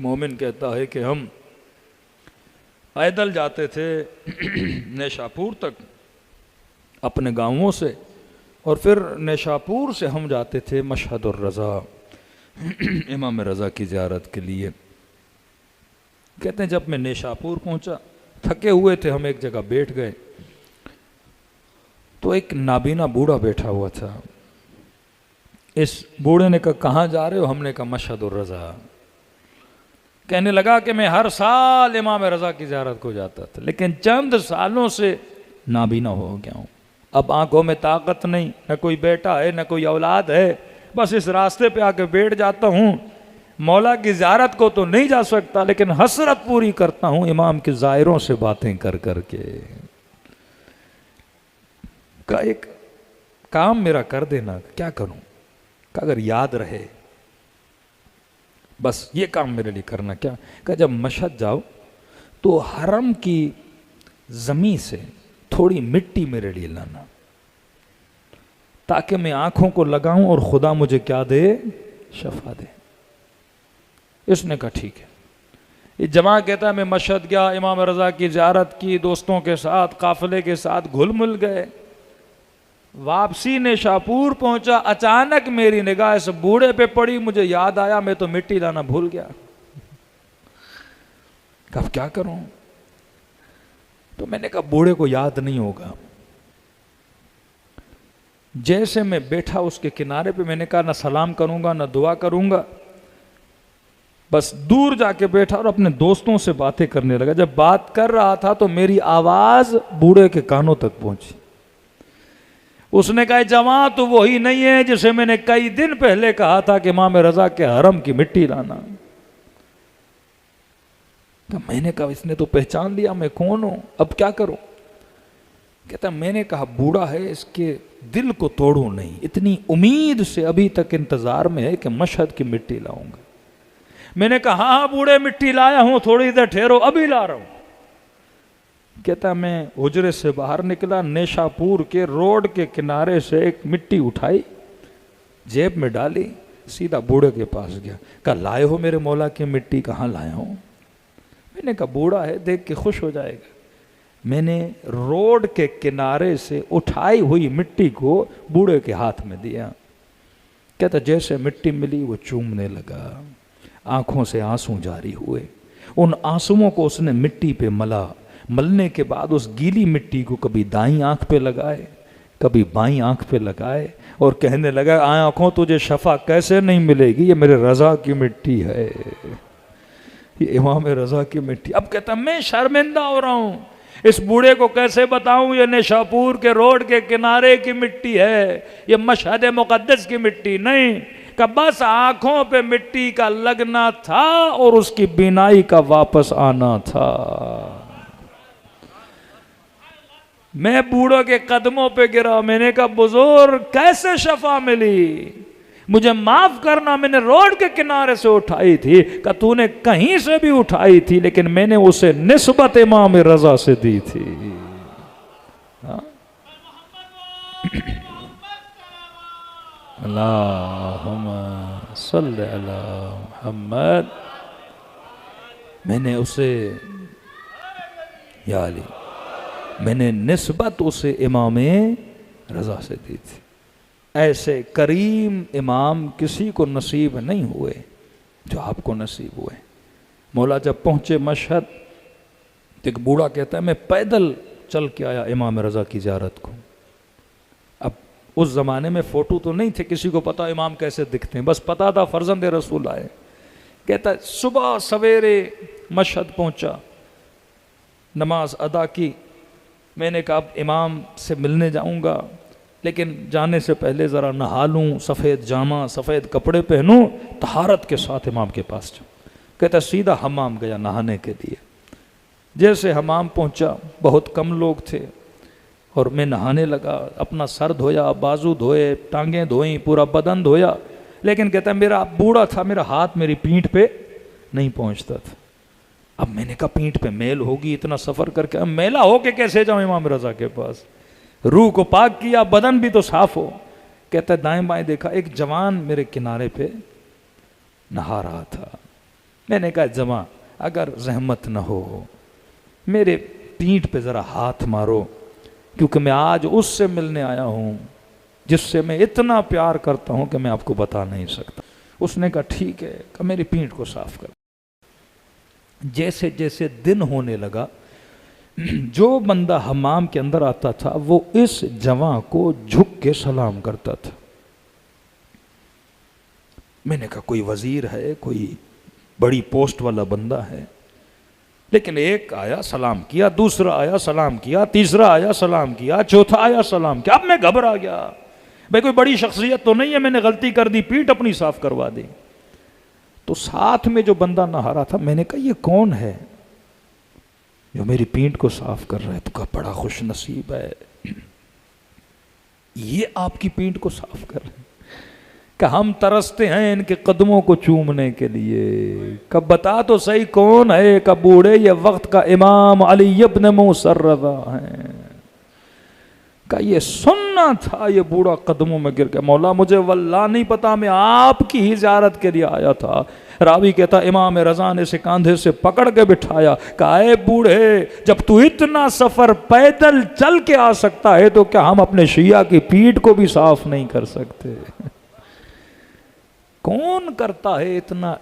مومن کہتا ہے کہ ہم پیدل جاتے تھے نیشاپور تک اپنے گاؤں سے، اور پھر نیشاپور سے ہم جاتے تھے مشہد الرضا امام رضا کی زیارت کے لیے۔ کہتے ہیں جب میں نیشاپور پہنچا، تھکے ہوئے تھے، ہم ایک جگہ بیٹھ گئے تو ایک نابینا بوڑھا بیٹھا ہوا تھا۔ اس بوڑھے نے کہا کہاں جا رہے ہو؟ ہم نے کہا مشہد الرضا۔ کہنے لگا کہ میں ہر سال امام رضا کی زیارت کو جاتا تھا، لیکن چند سالوں سے نابینا ہو گیا ہوں، اب آنکھوں میں طاقت نہیں، نہ کوئی بیٹا ہے نہ کوئی اولاد ہے، بس اس راستے پہ آ کے بیٹھ جاتا ہوں۔ مولا کی زیارت کو تو نہیں جا سکتا، لیکن حسرت پوری کرتا ہوں امام کے زائروں سے باتیں کر کر کے۔ کہ ایک کام میرا کر دینا۔ کیا کروں؟ کہ اگر یاد رہے بس یہ کام میرے لیے کرنا۔ کیا کہ جب مشہد جاؤ تو حرم کی زمین سے تھوڑی مٹی میرے لیے لانا، تاکہ میں آنکھوں کو لگاؤں اور خدا مجھے کیا دے؟ شفا دے۔ اس نے کہا ٹھیک ہے۔ یہ جمع کہتا ہے میں مشہد گیا، امام رضا کی زیارت کی، دوستوں کے ساتھ قافلے کے ساتھ گھل مل گئے، واپسی نیشاپور پہنچا، اچانک میری نگاہ اس بوڑھے پہ پڑی، مجھے یاد آیا میں تو مٹی لانا بھول گیا۔ اب کیا کروں؟ تو میں نے کہا بوڑھے کو یاد نہیں ہوگا۔ جیسے میں بیٹھا اس کے کنارے پہ، میں نے کہا نہ سلام کروں گا نہ دعا کروں گا، بس دور جا کے بیٹھا اور اپنے دوستوں سے باتیں کرنے لگا۔ جب بات کر رہا تھا تو میری آواز بوڑھے کے کانوں تک پہنچی۔ اس نے کہا جماعت تو وہی نہیں ہے جسے میں نے کئی دن پہلے کہا تھا کہ امام رضا کے حرم کی مٹی لانا۔ تو میں نے کہا اس نے تو پہچان لیا میں کون ہوں، اب کیا کروں؟ کہتا میں نے کہا بوڑھا ہے، اس کے دل کو توڑوں نہیں، اتنی امید سے ابھی تک انتظار میں ہے کہ مشہد کی مٹی لاؤں گا۔ میں نے کہا ہاں بوڑھے مٹی لایا ہوں، تھوڑی دیر ٹھہرو ابھی لا رہا ہوں۔ کہتا میں حجرے سے باہر نکلا، نیشاپور کے روڈ کے کنارے سے ایک مٹی اٹھائی، جیب میں ڈالی، سیدھا بوڑھے کے پاس گیا۔ کہا لائے ہو میرے مولا کی مٹی؟ کہاں لایا ہوں؟ میں نے کہا بوڑھا ہے دیکھ کے خوش ہو جائے گا۔ میں نے روڈ کے کنارے سے اٹھائی ہوئی مٹی کو بوڑھے کے ہاتھ میں دیا۔ کہتا جیسے مٹی ملی وہ چومنے لگا، آنکھوں سے آنسو جاری ہوئے۔ ان آنسوؤں کو اس نے مٹی پہ ملا، ملنے کے بعد اس گیلی مٹی کو کبھی دائیں آنکھ پہ لگائے کبھی بائیں آنکھ پہ لگائے، اور کہنے لگا آنکھوں تجھے شفا کیسے نہیں ملے گی، یہ میرے رضا کی مٹی ہے، یہ امام رضا کی مٹی۔ اب کہتا میں شرمندہ ہو رہا ہوں، اس بوڑھے کو کیسے بتاؤں یہ نیشاپور کے روڈ کے کنارے کی مٹی ہے، یہ مشہد مقدس کی مٹی نہیں، کہ بس آنکھوں پہ مٹی کا لگنا تھا اور اس کی بینائی کا واپس آنا تھا۔ میں بوڑھوں کے قدموں پہ گرا، میں نے کہا بزرگ کیسے شفا ملی، مجھے معاف کرنا، میں نے روڈ کے کنارے سے اٹھائی تھی۔ کہ تو نے کہیں سے بھی اٹھائی تھی، لیکن میں نے اسے نسبت امام رضا سے دی تھی۔ اللہم صلی علی محمد، میں نے اسے یا علی، میں نے نسبت اسے امام رضا سے دی تھی۔ ایسے کریم امام کسی کو نصیب نہیں ہوئے جو آپ کو نصیب ہوئے۔ مولا جب پہنچے مشہد، ایک بوڑھا کہتا ہے میں پیدل چل کے آیا امام رضا کی زیارت کو۔ اب اس زمانے میں فوٹو تو نہیں تھے، کسی کو پتا امام کیسے دکھتے ہیں، بس پتا تھا فرزند رسول آئے۔ کہتا ہے صبح سویرے مشہد پہنچا، نماز ادا کی، میں نے کہا اب امام سے ملنے جاؤں گا، لیکن جانے سے پہلے ذرا نہا لوں، سفید جامہ سفید کپڑے پہنوں، طہارت کے ساتھ امام کے پاس جاؤں۔ کہتا سیدھا حمام گیا نہانے کے لیے۔ جیسے حمام پہنچا، بہت کم لوگ تھے، اور میں نہانے لگا، اپنا سر دھویا، بازو دھوئے، ٹانگیں دھوئیں، پورا بدن دھویا، لیکن کہتا میرا بوڑھا تھا، میرا ہاتھ میری پیٹھ پہ نہیں پہنچتا تھا۔ اب میں نے کہا پیٹھ پہ میل ہوگی، اتنا سفر کر کے میلا ہو کے کیسے جاؤں امام رضا کے پاس؟ روح کو پاک کیا، بدن بھی تو صاف ہو۔ کہتا ہے دائیں بائیں دیکھا، ایک جوان میرے کنارے پہ نہا رہا تھا۔ میں نے کہا جمع اگر زحمت نہ ہو میرے پیٹھ پہ ذرا ہاتھ مارو، کیونکہ میں آج اس سے ملنے آیا ہوں جس سے میں اتنا پیار کرتا ہوں کہ میں آپ کو بتا نہیں سکتا۔ اس نے کہا ٹھیک ہے، کہ میری پیٹھ کو صاف کر۔ جیسے جیسے دن ہونے لگا جو بندہ حمام کے اندر آتا تھا وہ اس جوان کو جھک کے سلام کرتا تھا۔ میں نے کہا کوئی وزیر ہے، کوئی بڑی پوسٹ والا بندہ ہے، لیکن ایک آیا سلام کیا، دوسرا آیا سلام کیا، تیسرا آیا سلام کیا، چوتھا آیا سلام کیا۔ اب میں گھبرا گیا، بھائی کوئی بڑی شخصیت تو نہیں ہے، میں نے غلطی کر دی، پیٹھ اپنی صاف کروا دی۔ تو ساتھ میں جو بندہ نہا رہا تھا، میں نے کہا یہ کون ہے جو میری پیٹھ کو صاف کر رہا ہے؟ تو کہا بڑا خوش نصیب ہے، یہ آپ کی پیٹھ کو صاف کر رہے ہیں، کہ ہم ترستے ہیں ان کے قدموں کو چومنے کے لیے۔ کب بتا تو صحیح کون ہے؟ کہ بوڑھے یہ وقت کا امام علی ابن موسیٰ رضا ہیں۔ کہ یہ سننا تھا، یہ بوڑھا قدموں میں گر گیا۔ مولا مجھے واللہ نہیں پتا، میں آپ کی ہی زیارت کے لیے آیا تھا۔ راوی کہتا امام رضا نے اسے کاندھے سے پکڑ کے بٹھایا، کہا اے بوڑھے جب تو اتنا سفر پیدل چل کے آ سکتا ہے تو کیا ہم اپنے شیعہ کی پیٹھ کو بھی صاف نہیں کر سکتے؟ کون کرتا ہے اتنا